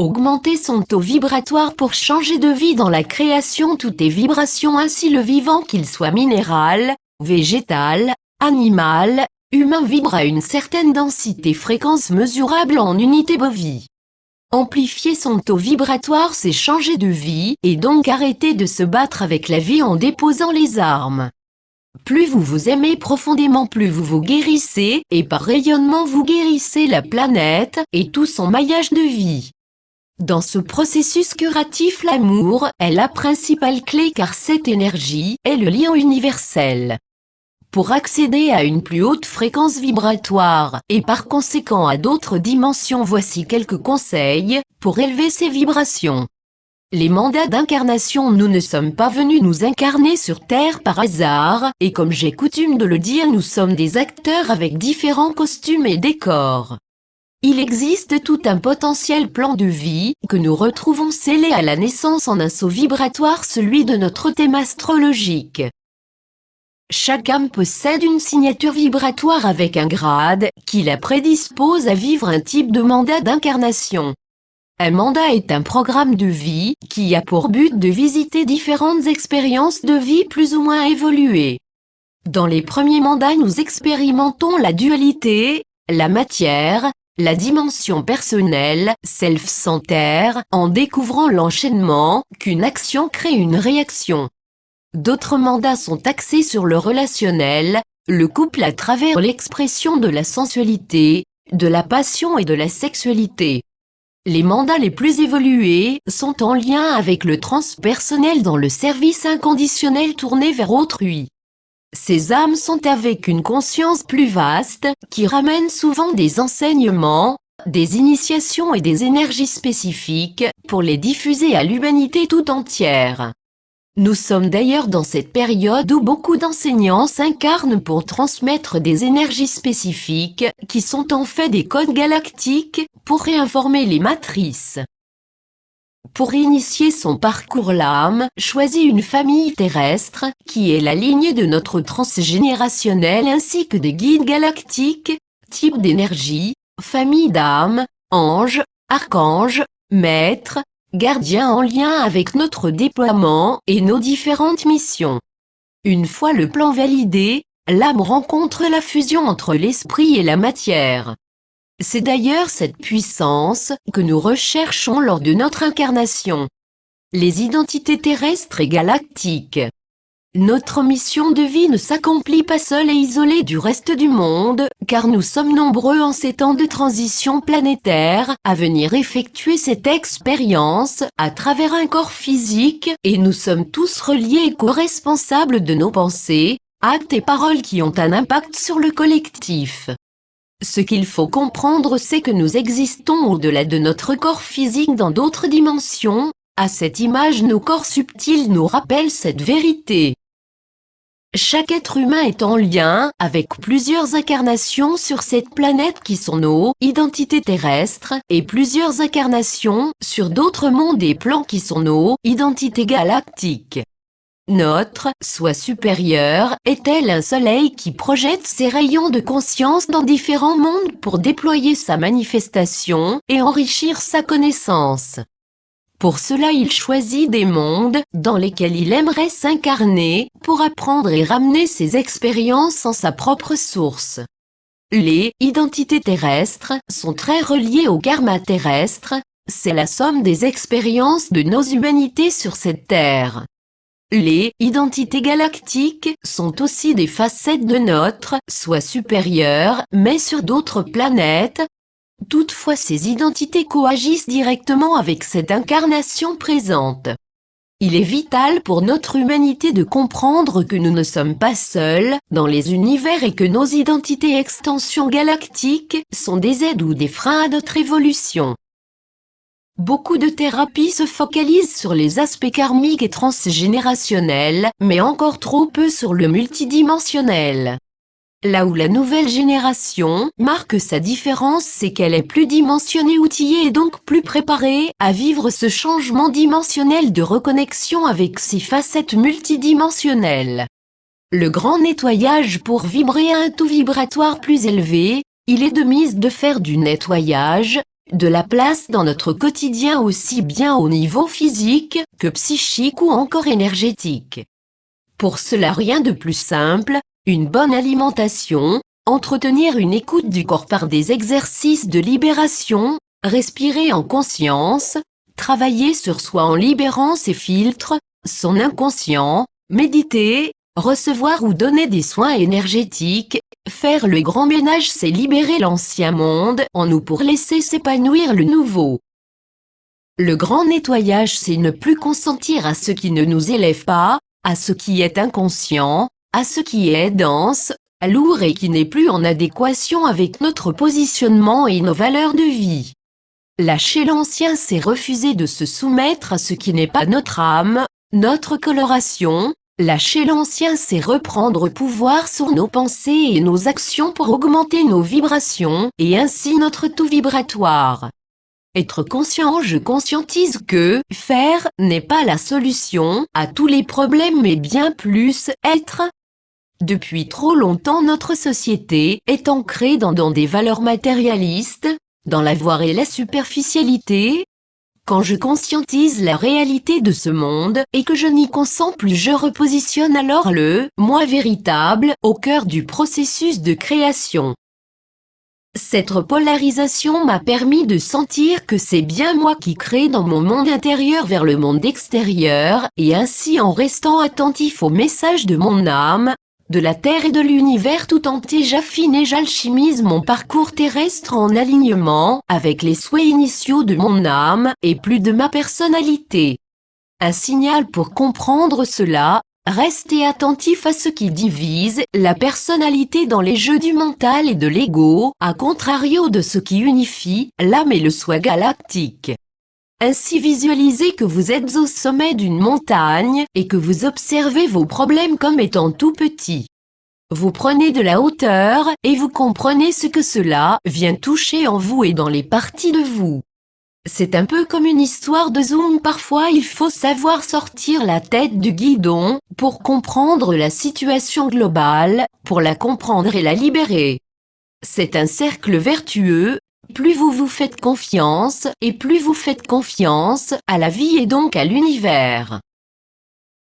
Augmenter son taux vibratoire pour changer de vie dans la création. Tout est vibration, ainsi le vivant, qu'il soit minéral, végétal, animal, humain, vibre à une certaine densité fréquence mesurable en unité de vie. Amplifier son taux vibratoire, c'est changer de vie, et donc arrêter de se battre avec la vie en déposant les armes. Plus vous vous aimez profondément, plus vous vous guérissez, et par rayonnement vous guérissez la planète, et tout son maillage de vie. Dans ce processus curatif, l'amour est la principale clé, car cette énergie est le lien universel. Pour accéder à une plus haute fréquence vibratoire, et par conséquent à d'autres dimensions, voici quelques conseils pour élever ces vibrations. Les mandats d'incarnation. Nous ne sommes pas venus nous incarner sur Terre par hasard, et comme j'ai coutume de le dire, nous sommes des acteurs avec différents costumes et décors. Il existe tout un potentiel plan de vie, que nous retrouvons scellé à la naissance en un saut vibratoire, celui de notre thème astrologique. Chaque âme possède une signature vibratoire avec un grade, qui la prédispose à vivre un type de mandat d'incarnation. Un mandat est un programme de vie, qui a pour but de visiter différentes expériences de vie plus ou moins évoluées. Dans les premiers mandats, nous expérimentons la dualité, la matière, la dimension personnelle, self-centered, en découvrant l'enchaînement, qu'une action crée une réaction. D'autres mandats sont axés sur le relationnel, le couple à travers l'expression de la sensualité, de la passion et de la sexualité. Les mandats les plus évolués sont en lien avec le transpersonnel, dans le service inconditionnel tourné vers autrui. Ces âmes sont avec une conscience plus vaste, qui ramène souvent des enseignements, des initiations et des énergies spécifiques, pour les diffuser à l'humanité tout entière. Nous sommes d'ailleurs dans cette période où beaucoup d'enseignants s'incarnent pour transmettre des énergies spécifiques, qui sont en fait des codes galactiques, pour réinformer les matrices. Pour initier son parcours, l'âme choisit une famille terrestre, qui est la lignée de notre transgénérationnel, ainsi que des guides galactiques, type d'énergie, famille d'âmes, anges, archanges, maîtres, gardiens, en lien avec notre déploiement et nos différentes missions. Une fois le plan validé, l'âme rencontre la fusion entre l'esprit et la matière. C'est d'ailleurs cette puissance que nous recherchons lors de notre incarnation. Les identités terrestres et galactiques. Notre mission de vie ne s'accomplit pas seule et isolée du reste du monde, car nous sommes nombreux en ces temps de transition planétaire à venir effectuer cette expérience à travers un corps physique, et nous sommes tous reliés et co-responsables de nos pensées, actes et paroles qui ont un impact sur le collectif. Ce qu'il faut comprendre, c'est que nous existons au-delà de notre corps physique, dans d'autres dimensions. À cette image, nos corps subtils nous rappellent cette vérité. Chaque être humain est en lien avec plusieurs incarnations sur cette planète qui sont nos identités terrestres, et plusieurs incarnations sur d'autres mondes et plans qui sont nos identités galactiques. Notre soi supérieur est tel un soleil qui projette ses rayons de conscience dans différents mondes pour déployer sa manifestation et enrichir sa connaissance. Pour cela, il choisit des mondes dans lesquels il aimerait s'incarner pour apprendre et ramener ses expériences en sa propre source. Les identités terrestres sont très reliées au karma terrestre, c'est la somme des expériences de nos humanités sur cette terre. Les identités galactiques sont aussi des facettes de notre soi supérieur, mais sur d'autres planètes. Toutefois, ces identités coagissent directement avec cette incarnation présente. Il est vital pour notre humanité de comprendre que nous ne sommes pas seuls dans les univers et que nos identités extensions galactiques sont des aides ou des freins à notre évolution. Beaucoup de thérapies se focalisent sur les aspects karmiques et transgénérationnels, mais encore trop peu sur le multidimensionnel. Là où la nouvelle génération marque sa différence, c'est qu'elle est plus dimensionnée, outillée et donc plus préparée à vivre ce changement dimensionnel de reconnexion avec ses facettes multidimensionnelles. Le grand nettoyage pour vibrer à un taux vibratoire plus élevé, il est de mise de faire du nettoyage de la place dans notre quotidien aussi bien au niveau physique que psychique ou encore énergétique. Pour cela rien de plus simple, une bonne alimentation, entretenir une écoute du corps par des exercices de libération, respirer en conscience, travailler sur soi en libérant ses filtres, son inconscient, méditer, recevoir ou donner des soins énergétiques, faire le grand ménage c'est libérer l'ancien monde en nous pour laisser s'épanouir le nouveau. Le grand nettoyage c'est ne plus consentir à ce qui ne nous élève pas, à ce qui est inconscient, à ce qui est dense, lourd et qui n'est plus en adéquation avec notre positionnement et nos valeurs de vie. Lâcher l'ancien c'est refuser de se soumettre à ce qui n'est pas notre âme, notre coloration. Lâcher l'ancien c'est reprendre pouvoir sur nos pensées et nos actions pour augmenter nos vibrations et ainsi notre taux vibratoire. Être conscient, je conscientise que faire n'est pas la solution à tous les problèmes mais bien plus être. Depuis trop longtemps notre société est ancrée dans des valeurs matérialistes, dans l'avoir et la superficialité. Quand je conscientise la réalité de ce monde et que je n'y consens plus je repositionne alors le moi véritable au cœur du processus de création. Cette repolarisation m'a permis de sentir que c'est bien moi qui crée dans mon monde intérieur vers le monde extérieur et ainsi en restant attentif aux messages de mon âme, de la Terre et de l'univers tout entier j'affine et j'alchimise mon parcours terrestre en alignement avec les souhaits initiaux de mon âme et plus de ma personnalité. Un signal pour comprendre cela, restez attentif à ce qui divise la personnalité dans les jeux du mental et de l'ego, à contrario de ce qui unifie l'âme et le soi galactique. Ainsi visualisez que vous êtes au sommet d'une montagne et que vous observez vos problèmes comme étant tout petits. Vous prenez de la hauteur et vous comprenez ce que cela vient toucher en vous et dans les parties de vous. C'est un peu comme une histoire de zoom, parfois il faut savoir sortir la tête du guidon pour comprendre la situation globale, pour la comprendre et la libérer. C'est un cercle vertueux. Plus vous vous faites confiance, et plus vous faites confiance à la vie et donc à l'univers.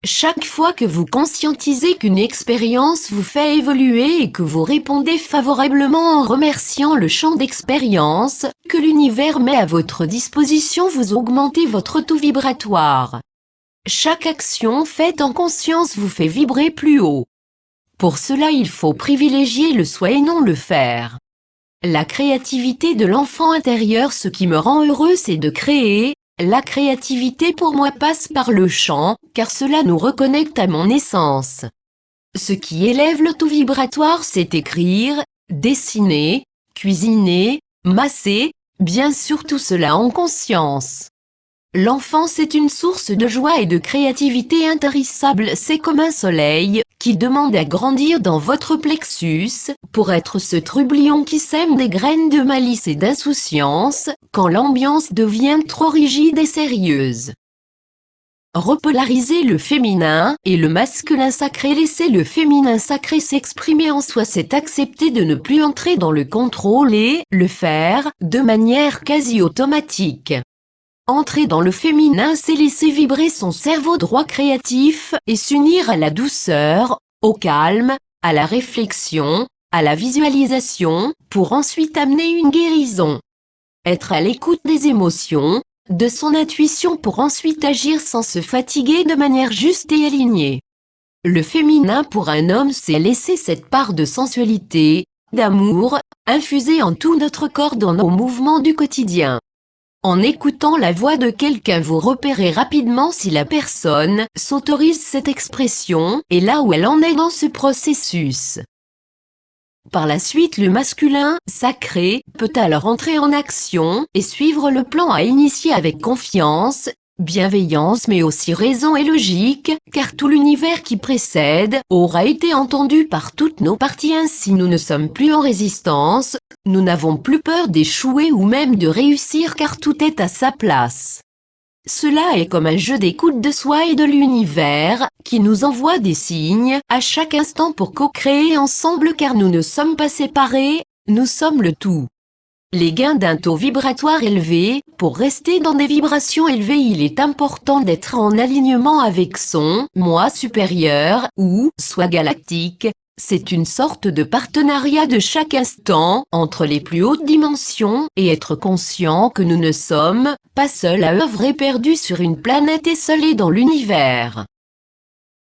Chaque fois que vous conscientisez qu'une expérience vous fait évoluer et que vous répondez favorablement en remerciant le champ d'expérience que l'univers met à votre disposition, vous augmentez votre taux vibratoire. Chaque action faite en conscience vous fait vibrer plus haut. Pour cela il faut privilégier le soi et non le faire. La créativité de l'enfant intérieur, ce qui me rend heureux c'est de créer. La créativité pour moi passe par le chant, car cela nous reconnecte à mon essence. Ce qui élève le taux vibratoire c'est écrire, dessiner, cuisiner, masser, bien sûr tout cela en conscience. L'enfance est une source de joie et de créativité intarissable, c'est comme un soleil qui demande à grandir dans votre plexus pour être ce trublion qui sème des graines de malice et d'insouciance quand l'ambiance devient trop rigide et sérieuse. Repolariser le féminin et le masculin sacré, laisser le féminin sacré s'exprimer en soi, c'est accepter de ne plus entrer dans le contrôle et le faire de manière quasi automatique. Entrer dans le féminin c'est laisser vibrer son cerveau droit créatif et s'unir à la douceur, au calme, à la réflexion, à la visualisation, pour ensuite amener une guérison. Être à l'écoute des émotions, de son intuition pour ensuite agir sans se fatiguer de manière juste et alignée. Le féminin pour un homme c'est laisser cette part de sensualité, d'amour, infuser en tout notre corps dans nos mouvements du quotidien. En écoutant la voix de quelqu'un vous repérez rapidement si la personne s'autorise cette expression et là où elle en est dans ce processus. Par la suite le masculin, sacré, peut alors entrer en action et suivre le plan à initier avec confiance, bienveillance mais aussi raison et logique, car tout l'univers qui précède aura été entendu par toutes nos parties ainsi nous ne sommes plus en résistance, nous n'avons plus peur d'échouer ou même de réussir car tout est à sa place. Cela est comme un jeu d'écoute de soi et de l'univers, qui nous envoie des signes à chaque instant pour co-créer ensemble car nous ne sommes pas séparés, nous sommes le tout. les gains d'un taux vibratoire élevé. Pour rester dans des vibrations élevées, il est important d'être en alignement avec son « moi supérieur » ou « soi galactique ». C'est une sorte de partenariat de chaque instant entre les plus hautes dimensions et être conscient que nous ne sommes pas seuls à œuvrer perdus sur une planète esselée dans l'univers.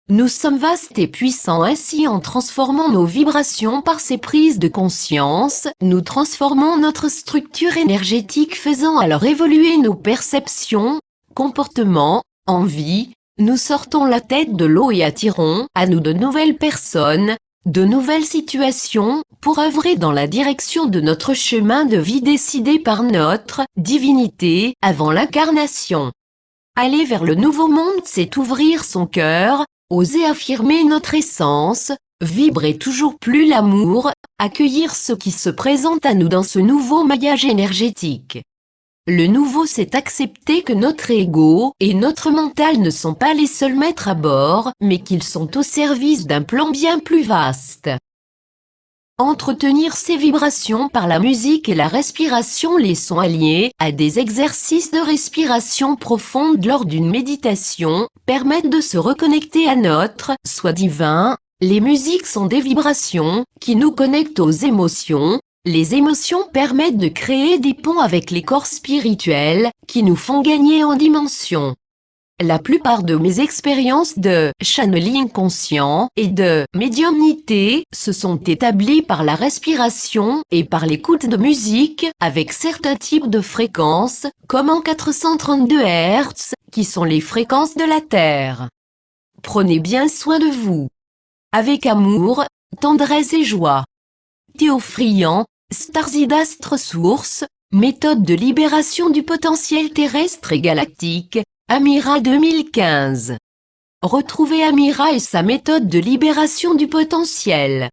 Nous sommes vastes et puissants, ainsi en transformant nos vibrations par ces prises de conscience, nous transformons notre structure énergétique, faisant alors évoluer nos perceptions, comportements, envies. Nous sortons la tête de l'eau et attirons à nous de nouvelles personnes, de nouvelles situations, pour œuvrer dans la direction de notre chemin de vie décidé par notre divinité avant l'incarnation. Aller vers le nouveau monde, c'est ouvrir son cœur, oser affirmer notre essence, vibrer toujours plus l'amour, accueillir ce qui se présente à nous dans ce nouveau maillage énergétique. Le nouveau, c'est accepter que notre ego et notre mental ne sont pas les seuls maîtres à bord, mais qu'ils sont au service d'un plan bien plus vaste. Entretenir ces vibrations par la musique et la respiration. Les sons alliés à des exercices de respiration profonde lors d'une méditation permettent de se reconnecter à notre soi divin. Les musiques sont des vibrations qui nous connectent aux émotions. Les émotions permettent de créer des ponts avec les corps spirituels qui nous font gagner en dimension. La plupart de mes expériences de channeling conscient et de médiumnité se sont établies par la respiration et par l'écoute de musique avec certains types de fréquences, comme en 432 Hz, qui sont les fréquences de la Terre. Prenez bien soin de vous. Avec amour, tendresse et joie. Théophrian, Starseed Astre Source, méthode de libération du potentiel terrestre et galactique, Amira 2015. Retrouvez Amira et sa méthode de libération du potentiel.